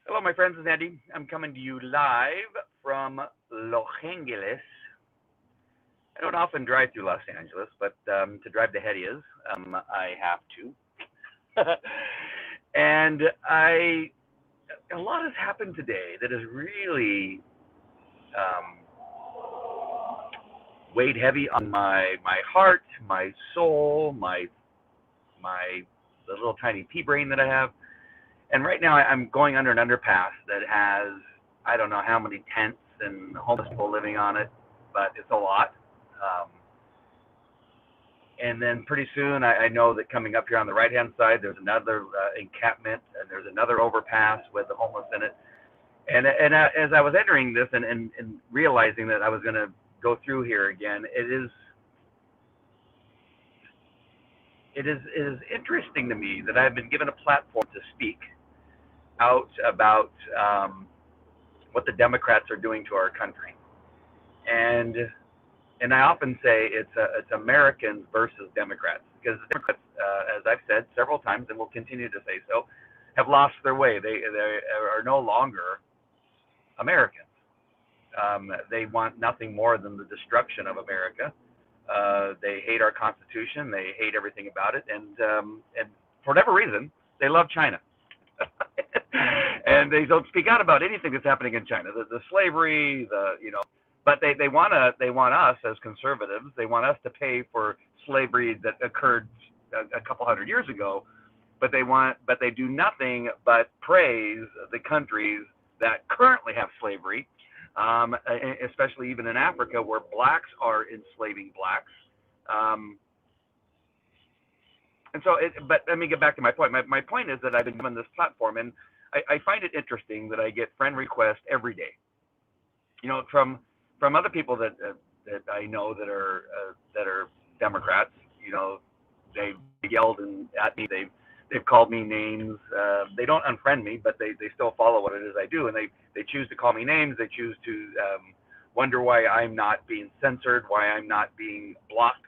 Hello, my friends. It's Andy. I'm coming to you live from Los Angeles. I don't often drive through Los Angeles, but to drive to Hedia's, I have to. and a lot has happened today that has really um, weighed heavy on my heart, my soul, my the little tiny pea brain that I have. And right now I'm going under an underpass that has I don't know how many tents and homeless people living on it, but it's a lot. Um, and then pretty soon I know that coming up here on the right hand side there's another encampment and there's another overpass with the homeless in it. And as I was entering this and realizing that I was going to go through here again, it is interesting to me that I've been given a platform to speak out about what the Democrats are doing to our country, and and I often say it's Americans versus Democrats, because the Democrats, as I've said several times and will continue to say so, have lost their way. They are no longer Americans. They want nothing more than the destruction of America. They hate our Constitution. They hate everything about it, and for whatever reason, they love China. And they don't speak out about anything that's happening in China, the slavery, but they want us as conservatives. They want us to pay for slavery that occurred a couple hundred years ago, but they do nothing but praise the countries that currently have slavery, especially even in Africa where blacks are enslaving blacks. But let me get back to my point. My point is that I've been given this platform, and I find it interesting that I get friend requests every day. From other people that I know that are Democrats. They yelled at me. They've called me names. They don't unfriend me, but they still follow what it is I do, and they choose to call me names. They choose to wonder why I'm not being censored, why I'm not being blocked.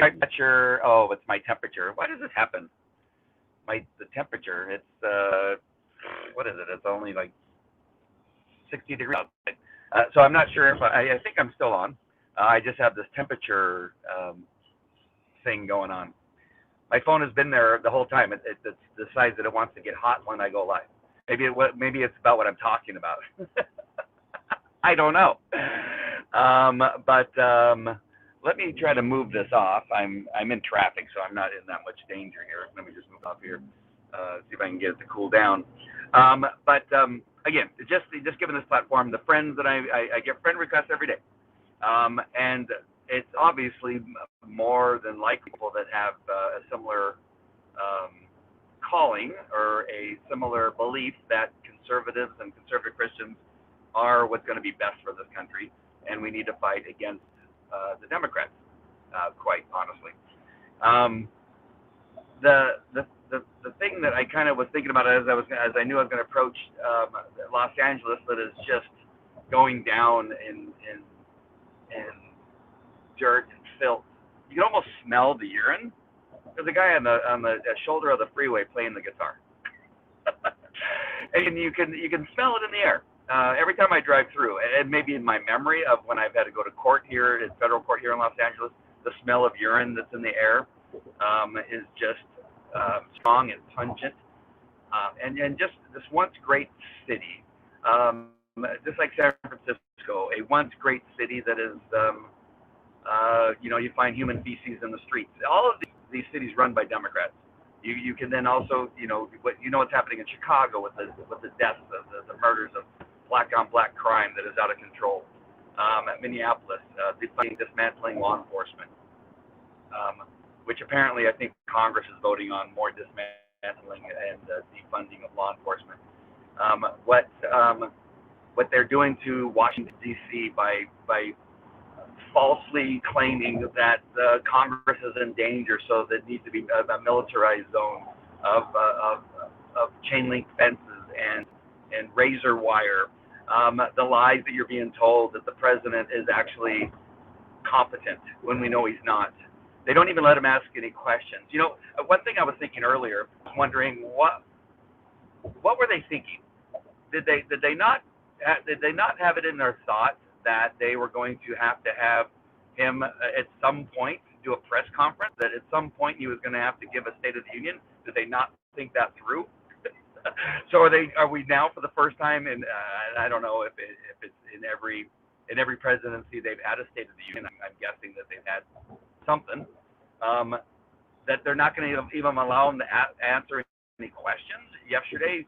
I'm not sure. Oh, it's my temperature. Why does this happen? The temperature. It's what is it? It's only like 60 degrees outside. So I'm not sure if I think I'm still on. I just have this temperature thing going on. My phone has been there the whole time. It decides that it wants to get hot when I go live. Maybe it's about what I'm talking about. I don't know. But let me try to move this off. I'm in traffic, so I'm not in that much danger here. Let me just move off here. See if I can get it to cool down. But again, just given this platform, the friends that I get friend requests every day, and it's obviously more than likely people that have a similar calling or a similar belief that conservatives and conservative Christians are what's going to be best for this country, and we need to fight against the Democrats, quite honestly. Um, the thing that I kind of was thinking about as I knew I was going to approach Los Angeles, that is just going down in dirt and filth. You can almost smell the urine. There's a guy on the shoulder of the freeway playing the guitar, and you can smell it in the air. Every time I drive through, and maybe in my memory of when I've had to go to court here, in federal court here in Los Angeles, the smell of urine that's in the air is just strong and pungent. And just this once great city, just like San Francisco, a once great city that is, you find human feces in the streets. All of these cities run by Democrats. You can then also, what's happening in Chicago with the deaths, the murders of black on black crime that is out of control. At Minneapolis, dismantling law enforcement, which apparently I think Congress is voting on more dismantling and defunding of law enforcement. What they're doing to Washington D.C. by falsely claiming that Congress is in danger, so there needs to be a militarized zone of chain link fences and and razor wire, the lies that you're being told that the president is actually competent when we know he's not. They don't even let him ask any questions. One thing I was thinking earlier, wondering what were they thinking? Did they not have it in their thoughts that they were going to have him at some point do a press conference, that at some point he was going to have to give a State of the Union? Did they not think that through? So are we now for the first time in I don't know if it's in every presidency they've had a State of the Union. I'm guessing that they've had something, that they're not going to even allow him to answer any questions. Yesterday,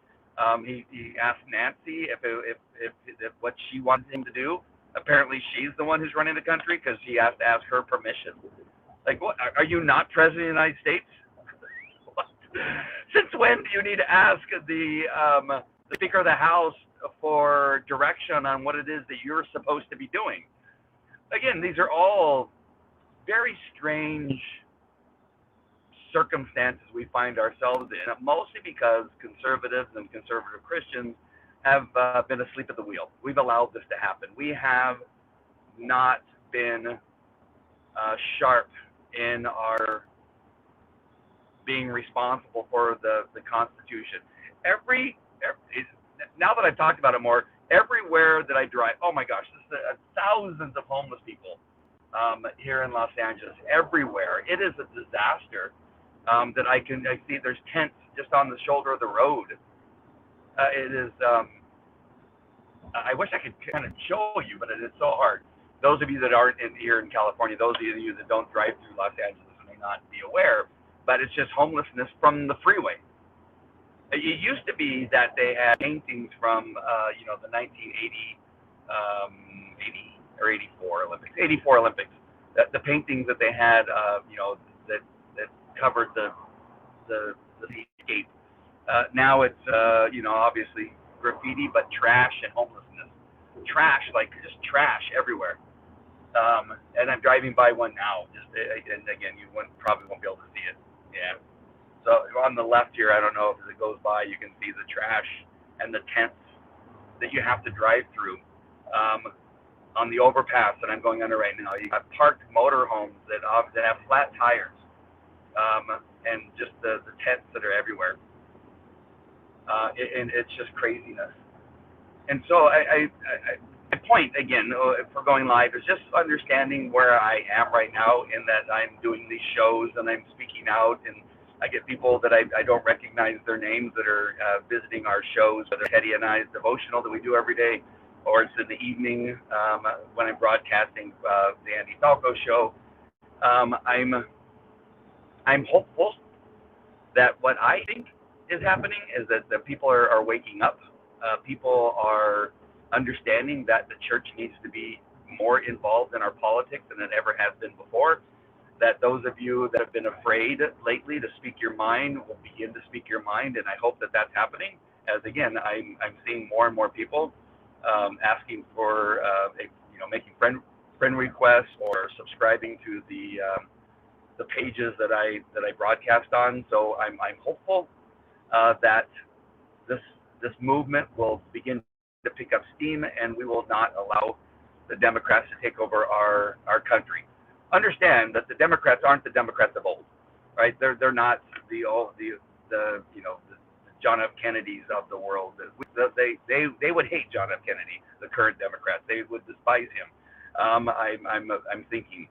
he asked Nancy if what she wanted him to do. Apparently, she's the one who's running the country because he has to ask her permission. Like, what? Are you not president of the United States? Since when do you need to ask the Speaker of the House for direction on what it is that you're supposed to be doing? Again, these are all very strange circumstances we find ourselves in, mostly because conservatives and conservative Christians have been asleep at the wheel. We've allowed this to happen. We have not been sharp in our being responsible for the Constitution. Now that I've talked about it more, everywhere that I drive, oh my gosh, this is thousands of homeless people here in Los Angeles. Everywhere, it is a disaster. That I see there's tents just on the shoulder of the road. It is. I wish I could kind of show you, but it is so hard. Those of you that aren't here in California, those of you that don't drive through Los Angeles may not be aware, but it's just homelessness from the freeway. It used to be that they had paintings from the 1980, 80 or 84 Olympics, 84 Olympics. The paintings that they had, that covered the seascape. Now it's obviously graffiti, but trash and homelessness. Trash, like just trash everywhere. And I'm driving by one now. And again, you probably won't be able to see it. Yeah. So on the left here, I don't know if as it goes by, you can see the trash and the tents that you have to drive through. On the overpass that I'm going under right now, you have parked motorhomes that have flat tires. And just the tents that are everywhere. And it's just craziness. And so my point, again, for going live is just understanding where I am right now in that I'm doing these shows and I'm speaking out, and I get people that I don't recognize their names that are visiting our shows, whether Teddy and I's devotional that we do every day, or it's in the evening when I'm broadcasting the Andy Falco show. I'm hopeful that what I think is happening is that the people are waking up. People are understanding that the church needs to be more involved in our politics than it ever has been before. That those of you that have been afraid lately to speak your mind will begin to speak your mind, and I hope that that's happening. As again, I'm seeing more and more people asking for making friend requests or subscribing to the pages that I broadcast on. So I'm hopeful that this movement will begin to pick up steam, and we will not allow the Democrats to take over our country. Understand that the Democrats aren't the Democrats of old, right? They're not the John F. Kennedys of the world. They would hate John F. Kennedy, the current Democrats. They would despise him. I'm thinking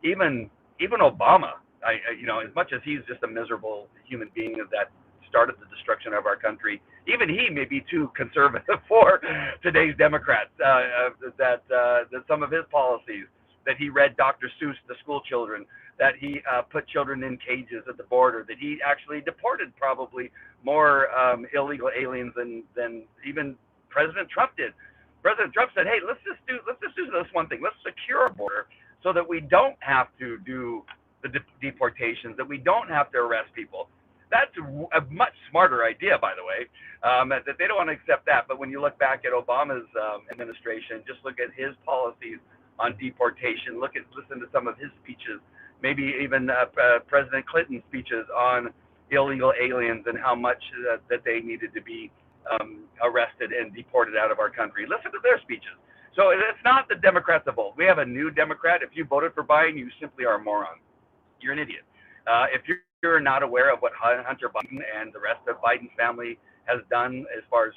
even Obama. As much as he's just a miserable human being that started the destruction of our country, even he may be too conservative for today's Democrats. That some of his policies, that he read Dr. Seuss to school children, that he put children in cages at the border, that he actually deported probably more illegal aliens than even President Trump did. President Trump said, "Hey, let's just do this one thing. Let's secure a border so that we don't have to do the deportations, that we don't have to arrest people." That's a much smarter idea, by the way, that they don't want to accept that. But when you look back at Obama's administration, just look at his policies on deportation, listen to some of his speeches, maybe even President Clinton's speeches on illegal aliens and how much that they needed to be arrested and deported out of our country. Listen to their speeches. So it's not the Democrats of old. We have a new Democrat. If you voted for Biden, you simply are a moron. You're an idiot. If you're not aware of what Hunter Biden and the rest of Biden's family has done as far as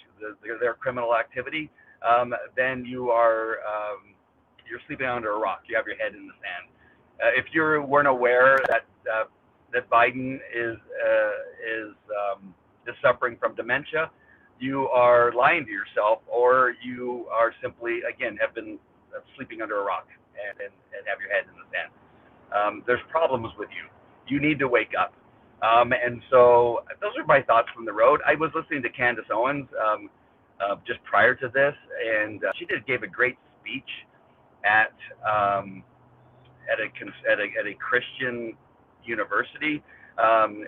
their criminal activity, then you're sleeping under a rock. You have your head in the sand. If you weren't aware that Biden is suffering from dementia, you are lying to yourself, or you are simply, again, have been sleeping under a rock and have your head in the sand. There's problems with you. You need to wake up. And so those are my thoughts from the road. I was listening to Candace Owens just prior to this, and she gave a great speech at a Christian university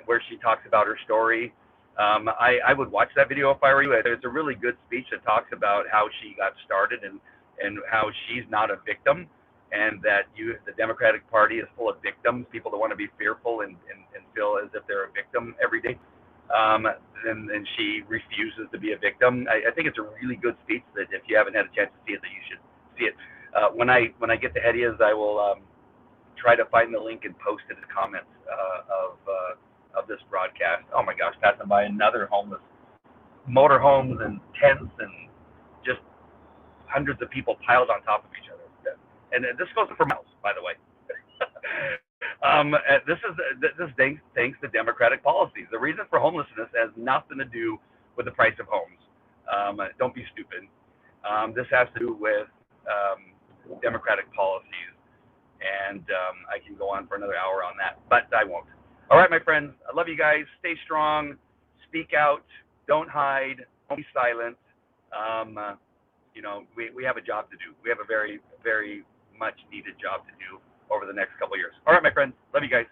where she talks about her story. I would watch that video if I were you. It's a really good speech that talks about how she got started and how she's not a victim, and that the Democratic Party is full of victims, people that want to be fearful and feel as if they're a victim every day. And she refuses to be a victim. I think it's a really good speech that if you haven't had a chance to see it, that you should see it. When I get the Hedias, I will try to find the link and post it in the comments of this broadcast. Oh my gosh, passing by another homeless motorhomes and tents and just hundreds of people piled on top of each other. And this goes for miles, by the way. This thanks to Democratic policies. The reason for homelessness has nothing to do with the price of homes. Don't be stupid. This has to do with Democratic policies, and I can go on for another hour on that, but I won't. All right, my friends, I love you guys. Stay strong. Speak out. Don't hide. Don't be silent. We have a job to do. We have a very, very much needed job to do over the next couple of years. All right, my friends. Love you guys.